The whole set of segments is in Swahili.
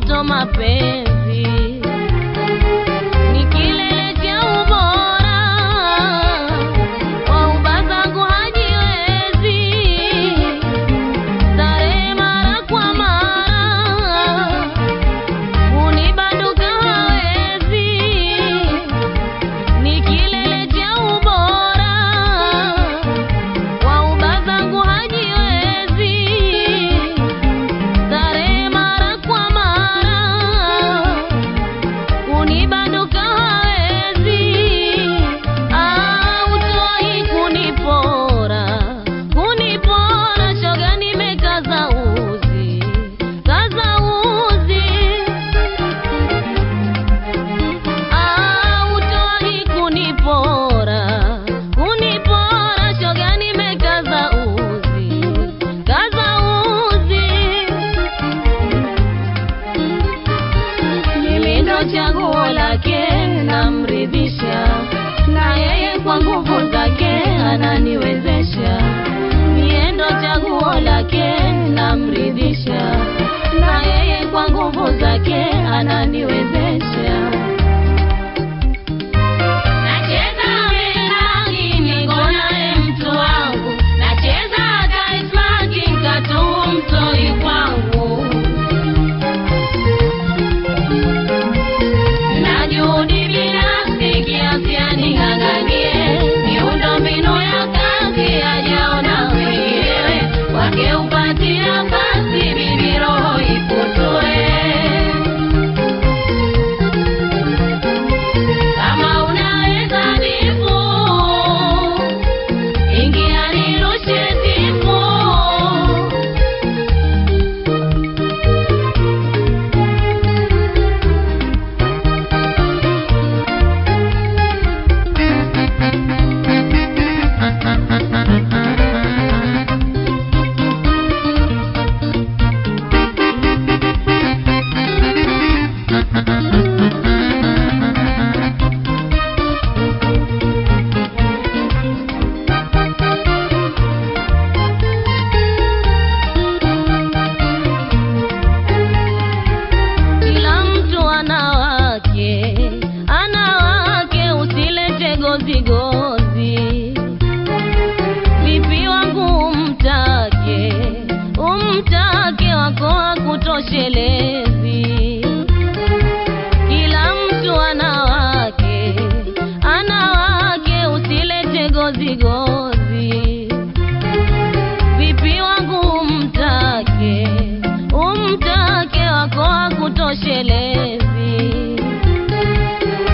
moto mapenzi ni kilele cha ubora, wauba zangu hajiwezi, starehe mara kwa mara, unibanduka hawezi, ni kilele cha ubora, wauba zangu hajiwezi, starehe mara kwa mara, unibanduka hawezi, utoi kunipora, kunipora, shoga nimekaza uzi, kaza uzi, utoi kunipora, kunipora, shoga nimekaza uzi, kaza uzi, mimi ndo chaguo lake namridhisha, na yeye kwa nguvu zake ananiwezesha, mie ndo chaguo lake namridhisha, na yeye kwa nguvu zake ananiwezesha. Nacheza menagi niko naye mtu wangu, nacheza hata ismaki nkatu mtoi kwangu, na juhudi binafsi kiasi aning'ang'anie, miundo mbinu ya kazi hajaona mwenyewe, wake upati nafasi bibi roho iputue. Kama unaweza bifu, ingia nirushe tifu. Kila mtu ana wake, usilete gozi gozi. Vipi wangu umtake, wako hakutoshelezi. Kila mtu ana wake, usilete gozi gozi. Vipi wangu umtake, wako hakutoshelezi.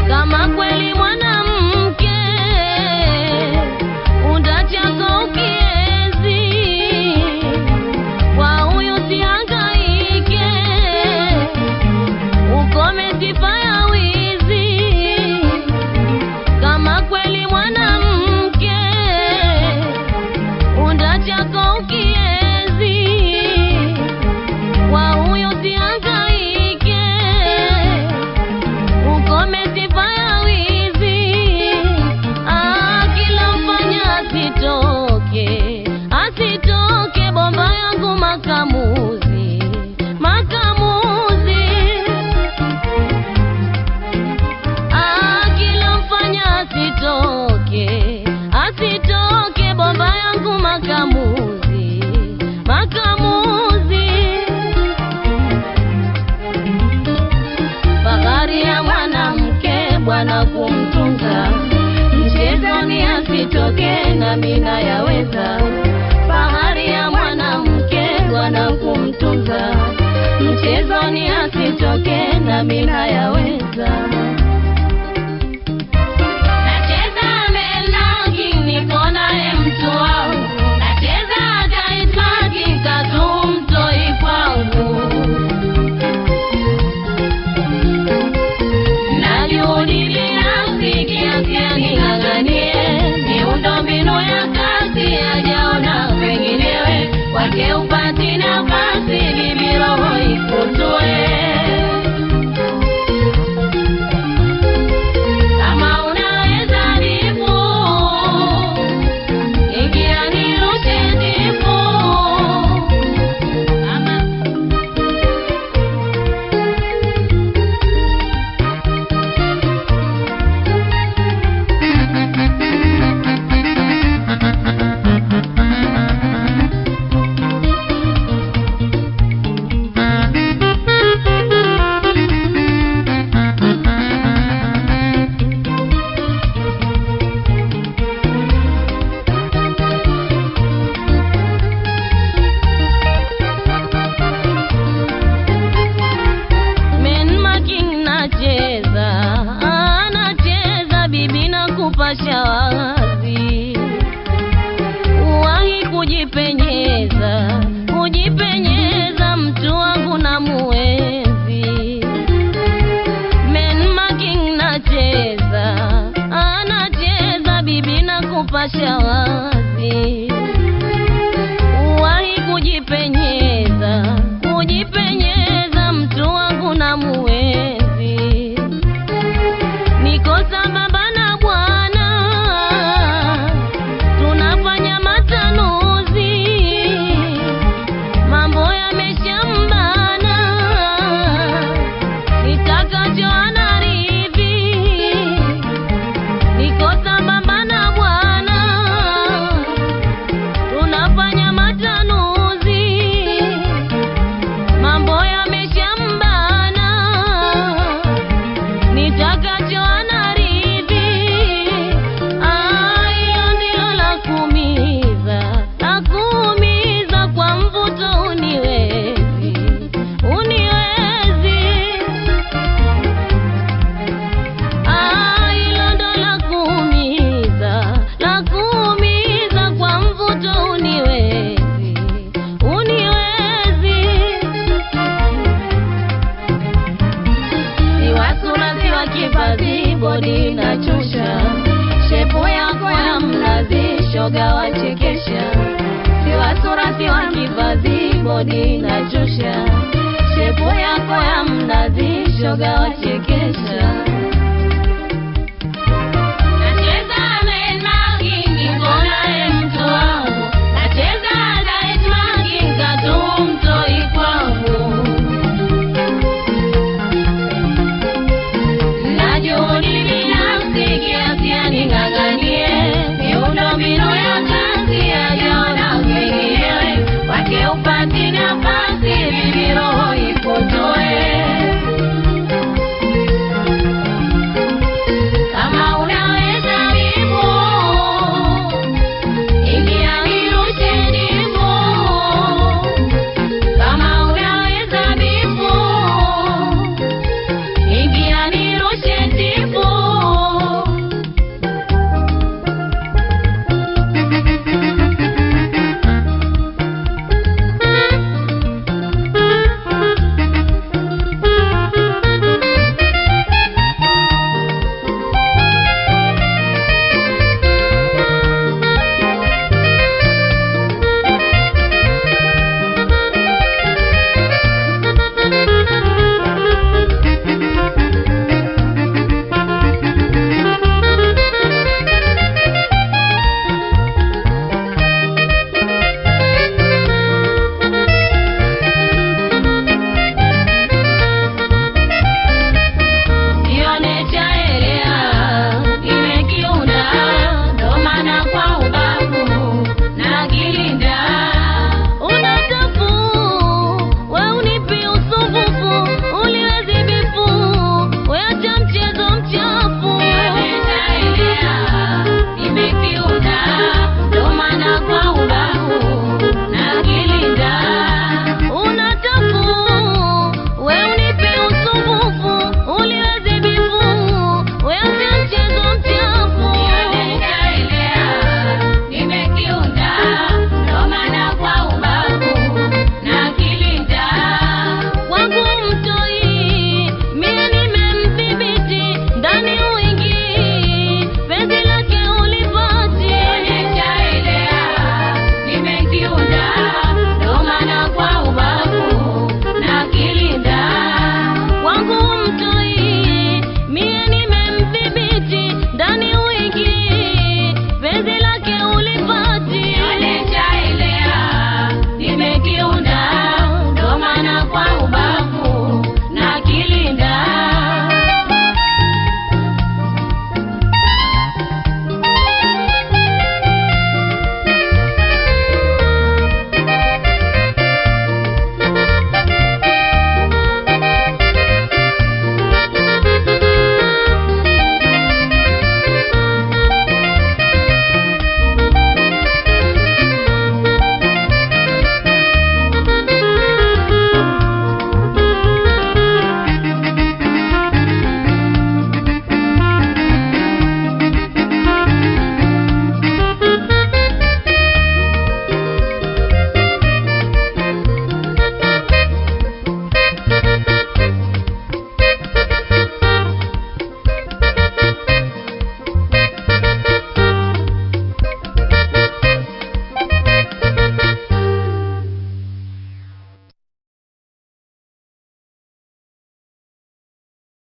Kama kweli mwanamke undachako ukiezi, kwa huyu sihangaike, ukome sifa ya wizi. Kama kweli mwanamke undachako ukiezi, kwa huyu sihangaike, ukome sifa ya wizi. Kila mfanya asitoke, bomba yangu makamuzi, makamuzi. Kila mfanya asitoke, bomba yangu makamuzi, makamuzi. Fahari ya mwanamke bwana kumtunza, mchezoni asitoke na mina yaweza. Fahari ya mwanamke bwana kumtunza, mchezoni asitoke na mina yaweza. Nacheza menagi niko naye mtu wangu, nacheza hata ismaki nkatu mtoi kwangu, na juhudi binafsi kiasi aning'ang'anie, miundo mbinu ya kazi hajaona penginewe, wake upati nafasi bibi roho iputue. kivazi bodi na chusha, shepu yako ya mnazi shoga wachekesha. Siwa sura siwa kivazi bodi na chusha, shepu yako ya mnazi shoga wachekesha.